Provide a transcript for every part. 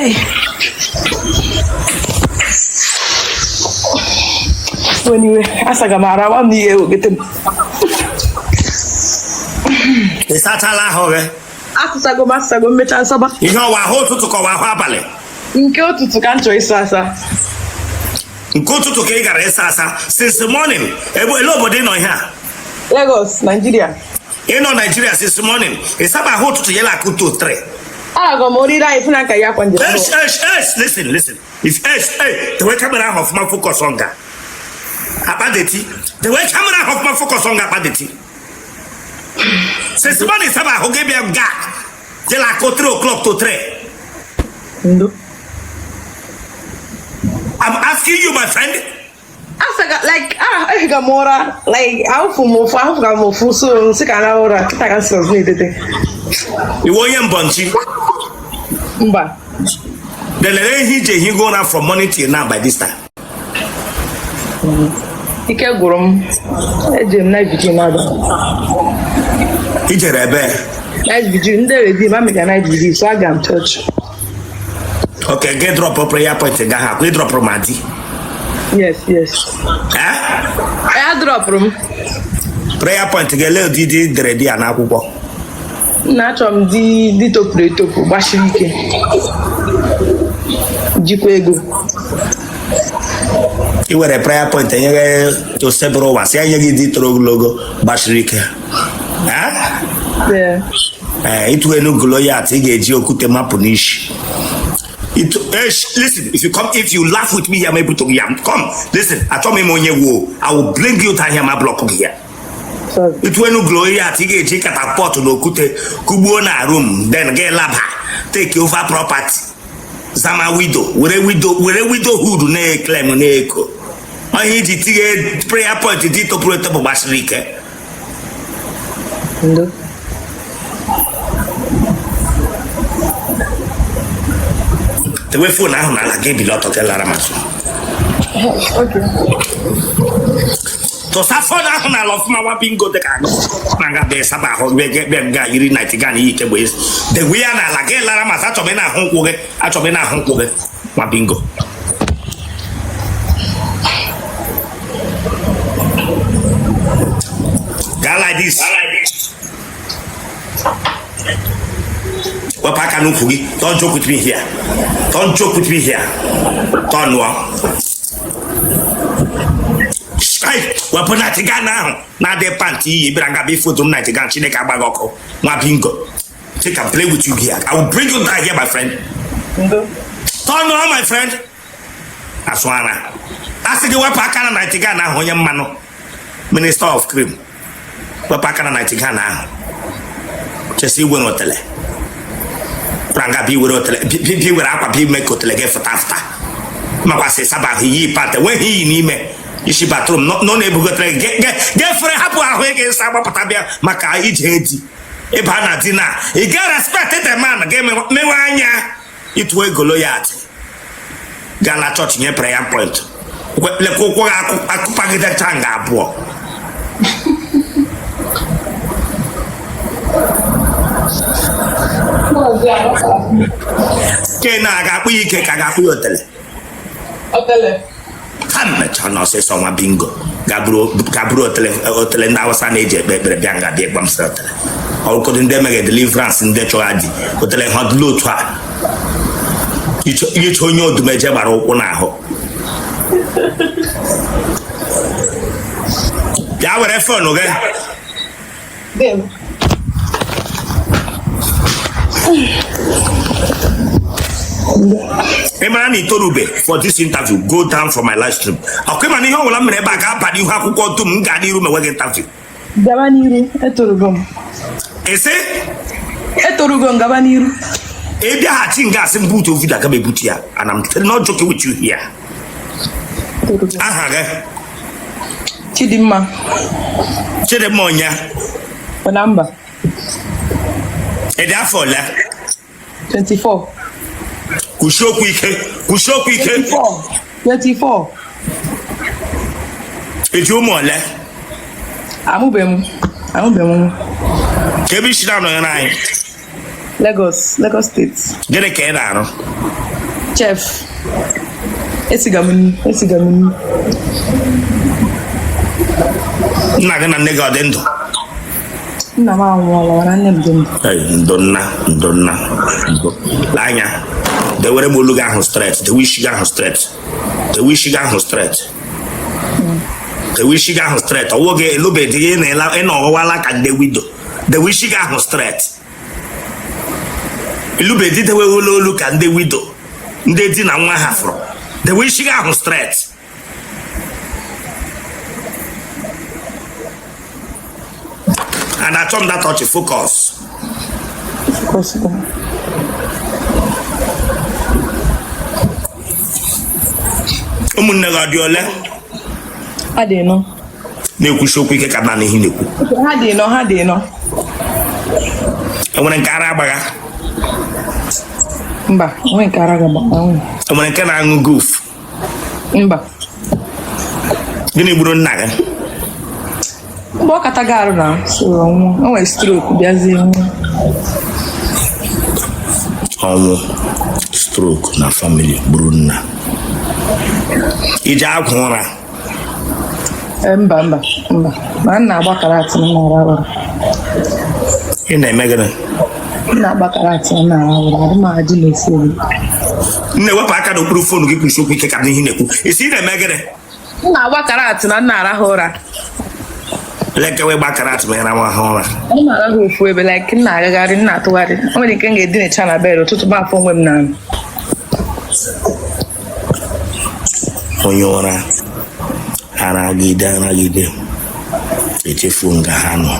Hey. Anyway, asagamara wa mi e ogete. Isatala ho ge. Atusago masago mecha nsaba. Ihe wa ho tutu ko wa ho abale. Nke otutu ka ncho isasa. Nke otutu ka ị gara isasa since the morning. Ebo elo obodo no here. Lagos, Nigeria. In Nigeria since the morning. Isaba ho tutu yela kutu 3. Go morira ifuna ka ya kwanje. Listen. If the way camera off my focus on that. Apadeti. The way camera off my focus on Apadeti. Since the morning Saba ho give me a gap. Yela ko 3 o'clock to 3. No. I'm asking you, my friend. Asaga like gamora like how for so sikana ora kita kan so ni tete. Iwo yen bonchi. Mba. The lady he go now from morning till now by this time. Ike gurum. Ejem na video na do. Ije rebe. Nice video ndere di ma make night video so I am church. Okay, get drop a prayer point ga ha. We drop romadi. Yes. I drop room. Prayer point ga le di ready ana akwụkwọ. Na chom di topu gbashiri ike. Jikwa ego. I were prayer point nyere to several was ya nyegi di toro logo gbashiri ike. Yeah. Itu enu gloyat ị ga-eji okute mapụ n'ishi. Listen, if you laugh with me, I'm able to come. Listen, I told me I will bring you to here my block here. It will no glory at take a pot no kute kubona room, then get lab take over property. Zama widow, where a widow who do ne claim ne echo. I hate it prayer point to operate Basrike. The way for now, I gave you a lot of Laramasu. Okay. So, Safona, I love my bingo the can. Manga de Sabaho, we get them guy, you night again, eat ways. The way I like Laramas, Atomena Honkoge, Atomena Honkoge, my bingo. Guy like this. Well, don't joke with me here. Don't joke with me here. Don't know. Hey, we're putting that together now. Now they panty, Branga before the night again. She make a bagoko. My bingo. Take and play with you here. I will bring you down here, my friend. Don't know, my friend. That's one. I said, we're packing a night again now. Mano, Minister of Cream. We're packing a night again now. Just see when Otele. Pranga bi were apa bi make Otele get for after. Mama say Saba he part when he ni me. You see bathroom no able to get for hapo ahwe ke Saba patabia maka ijedi. E ba na dina. E get respect the man game me wanya. It we go loyalty. Gala church nye prayer point. Le kokwo akupagide tanga abo. Kena ga pu ike ka ga pu Otele. Come channel say someone bingo. Gabro Otele na wasa na eje bebere bianga de gbam Otele. All couldn't dem get deliverance in the choadi. Otele had low to her. You told you to measure baro na ho. Ya were phone okay? Dem. Emani Torube for this interview. Go down for my live stream. Okay, man, you will have back up and you have to go to Mungani room and interview. Gabaniru, Etorugom. Ese? Etorugom, Gabaniru. Ebia hatching gas and boot of Vida Gabebutia, and I'm not joking with you here. Chidima. Chidemonia. What number? And therefore, 24. Kushoku 24. Ejumole. Amubem. Kebi shida no nine. Lagos State. Gịnị ka ị na-arụ? Chef. Esigamuni. Nna gị na nne gị ọ dị ndụ? Nna m anwụọla mana nne m dị ndụ. Ndonna. Lee anya, dewere m olu gị ahụ straight, dewe isi gị ahụ straight. Ọwụ gị elubedị gị ị na-ọghọwala ka ndị wido. Dewe isi gị ahụ straight. Elubedị dewe olu ka ndị wido. Ndị di na nwa ha fụrụ. Dewe isi gị ahụ straight. And I told that touch focus. Ụmụnne gị ọ dị ole? Ha dị nọ. Na-ekwusi okwu ike ka na n'ihi na-ekwu. Ha dị nọ. Enwere nke ara agbagha? Mba, enwe nke ara gaba. Enwere nke na-aṅụ goof? Mba. Gịnị gburu nna gị? Mgbe ọ kataga arụ na soro ọnwụ, o nwere stroke bịazie nwụọ. Ọnwụ stroke na family gburu nna. Ije akwa ụra? Mba. Ma nna agbakara atị na nara ụra. Ị na-eme gịnị? Nna agbakara atị na nara ụra, adị m adị na-esi elu. Nne wepụ aka n'okpuru fonu gị kwusi okwu ike ka n'ihi na-ekwu. Isi ị na-eme gịnị? Nna agbakara atị na nna arahụ ụra. Lekewe gbakara atị ma ya na-arahụ ụra. Ọ na-arahụ ofu ebe, like nna agagharị, nna atụgharị. O nwere nke m ga-edinecha na bed ụtụtụ m afọ onwe m na onye ụra aragide echefu nga ha nọ.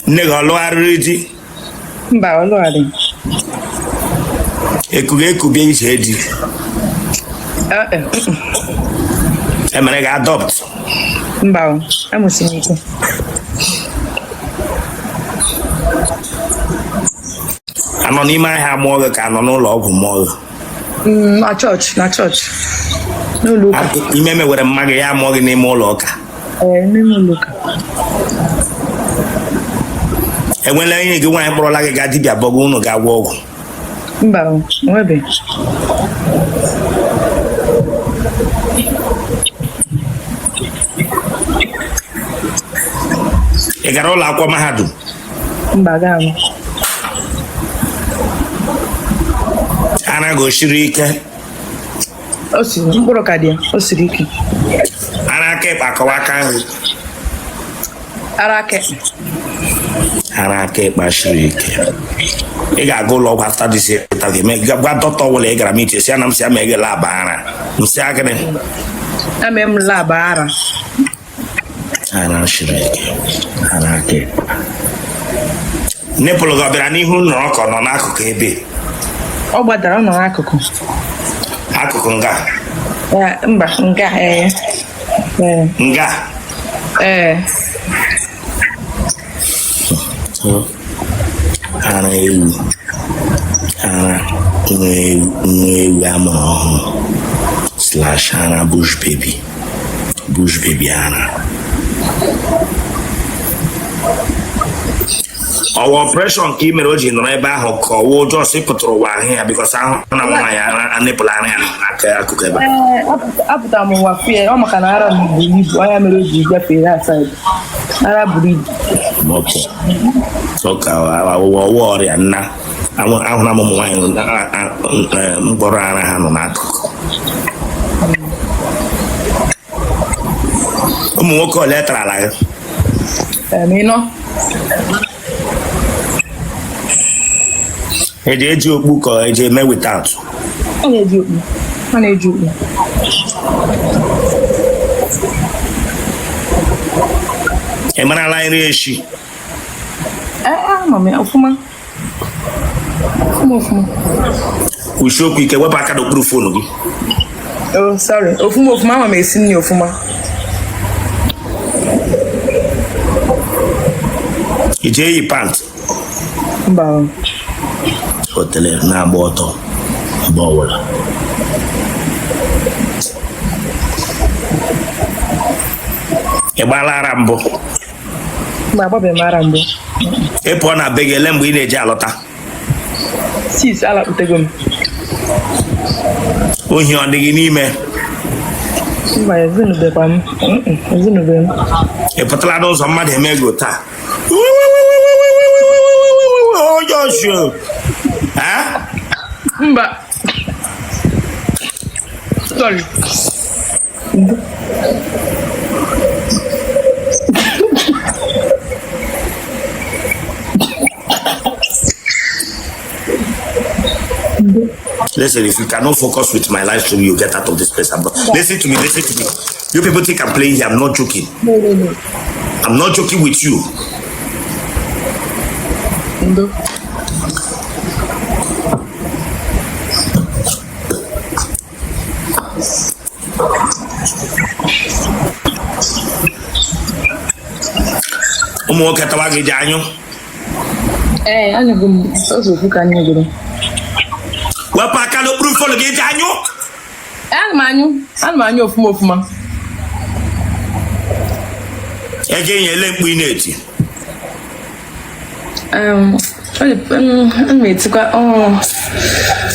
Nne gị ọ lụgharịrị di? Mba, ọ lụgharị. Ekubie ije di? Emere gị adopt? Mba, amụsị m ike. Anọ n'ime ahịa mụọ gị ka anọ n'ụlọ ọgwụ mụọ gị? Na chọọchị. N'ụlọ ụka. Ime mewere mma gị ya mụọ gị n'ime ụlọ ụka? N'ime ụlọ ụka. Enwela onye gị nwaanyị kpọrọla gị gaa dibịa bọgụ unu ga-agwọ ọgwụ? Mba, onwebeghị. Ị gara ụlọ akwụkwọ mahadum? Mba, agaghị m. Ara gị o siri ike? O siri mkpụrụ ka dị ya, o siri ike. Ara aka ịkpa akọwa aka nri? Ara aka ịkpa siri ike. Ị ga-aga ụlọ ọgwụ afta dịsi ịta gị gwa dọkịta ọbụla ị gara m iche si ya na m si ama ege laba ara nsị agịrị ame m laba ara siri ike. Ara aka ịkpa nipụlụ gị ọ bịara n'ihu nọrọ ka ọ nọ n'akụkụ ebe? Ọ gbadara, ọ nọ n'akụkụ nga? Mba, nga nga ara ewu nwa ewu amụrụ ọhụrụ / ara bush baby ara. Ọwa ọpreshọn ka ị mere o ji nọrọ ebe ahụ ka ọwa ụjọ si pụtara ụwa ahụ ya bikọs ahụ na nwa ya anịpụla ara ya n'aka akụkụ ebe apụtara m ụwa fie ọ maka na ara m buru ibu anya mere o ji gafere asaịdị ara buru ibu ka ọwa ọrịa nna ahụra m ụmụ nwaanyị mkpọrọ ara ha nọ n'akụkụ. Ụmụ nwoke ole tarala gị? Ịnọ. Eji eji okpu ka eji eme without? Ọ na-eji okpu. Ị marala nri echi? Ama m ọfụma. Kwusi okwu ike, wepụ aka n'okpuru fonu gị. Oh, sorry. Ọfụma ama m esi nri ọfụma. Iji eyi pant? Mba. Otele na-agba ọtọ mgbe ọbụla. Ị gbaala ara mbụ? Ma Bobby Marambo. Epo na beg ele mgbe ị na-eje alọta. Sis ala utegom. Ohi ọ dịghị n'ime. Mba ezinube kwa m. Ezinube m. Ị pụtara n'ụzọ mmadụ emego taa. Oh Joshua. Mba. Sorry. Listen, if you cannot focus with my live stream, you get out of this place. Listen to me, listen to me. You people think I'm playing here. I'm not joking. No. I'm not joking with you. No. Ụmụ nwoke tawa gị ji anyụ. Anyị bụ ozu ka anyị gụrụ. Wepụ aka n'okpuru fonu gị ji anyụ. Ana m anyụ ofuma. Ege nyele mkpu ị na-eti. Ana m etikwa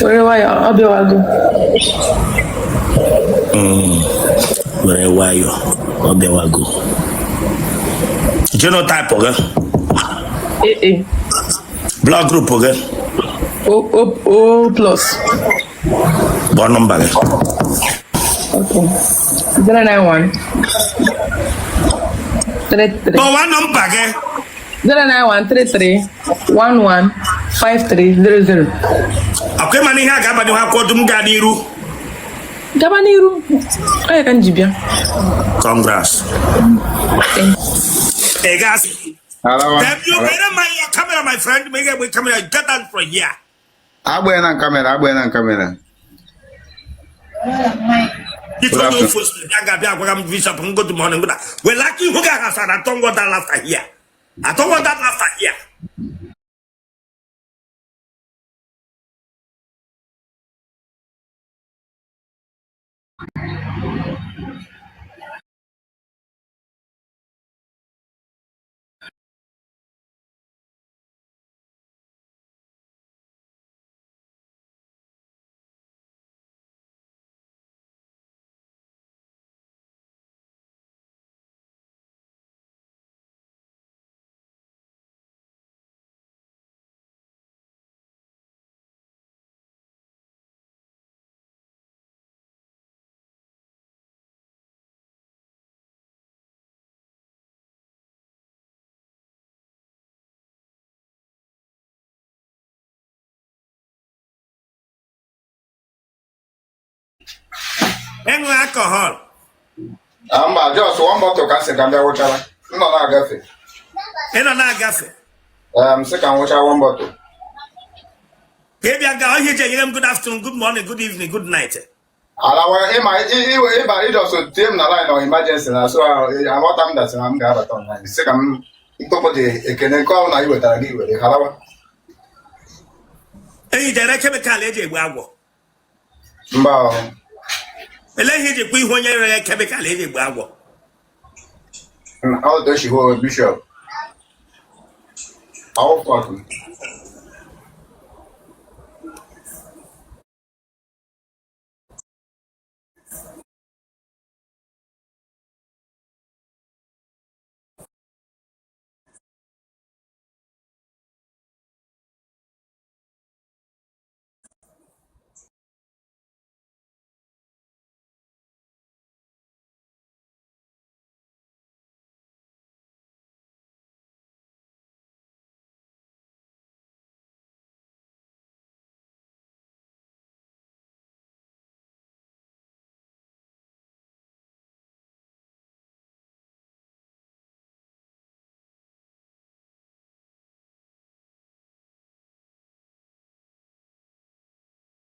were nwayọ ọbịawago. Were nwayọ ọbịawago. Genotype gị? Blood group gị? O plus. Bọ nọmba gị? Okay. 091 33. Bọwa nọmba gị? 091 33 11 5300. Akwai mana ihe a ga-abanye ha kwọdụ m gaa n'iru. Gaba n'iru. Onye ka m ji bịa. Congrats. Hey guys. Have you better my camera, my friend? Make a camera. Get that from here. Abuena camera. This one no first. I got to visa from good morning. Well, lucky who got us. I don't want that laughter here. I don't want that laughter here. Enwe alcohol. Just one bottle can say can be water. No na gafe. Eno na agafe. Say can water one bottle. Baby, I got here. Good afternoon, good morning, good evening, good night. Alawa it just team na line or emergency na so I want am that I'm ga baton na. Say can itopo de ekene call na iwe tara gi iwe halawa. Eyi dere chemical eje egbu agwo. Mba. Ele ihe eji ekwu ihe onye rere chemical eji egbu agwo. How does she hold bishop? How fuck?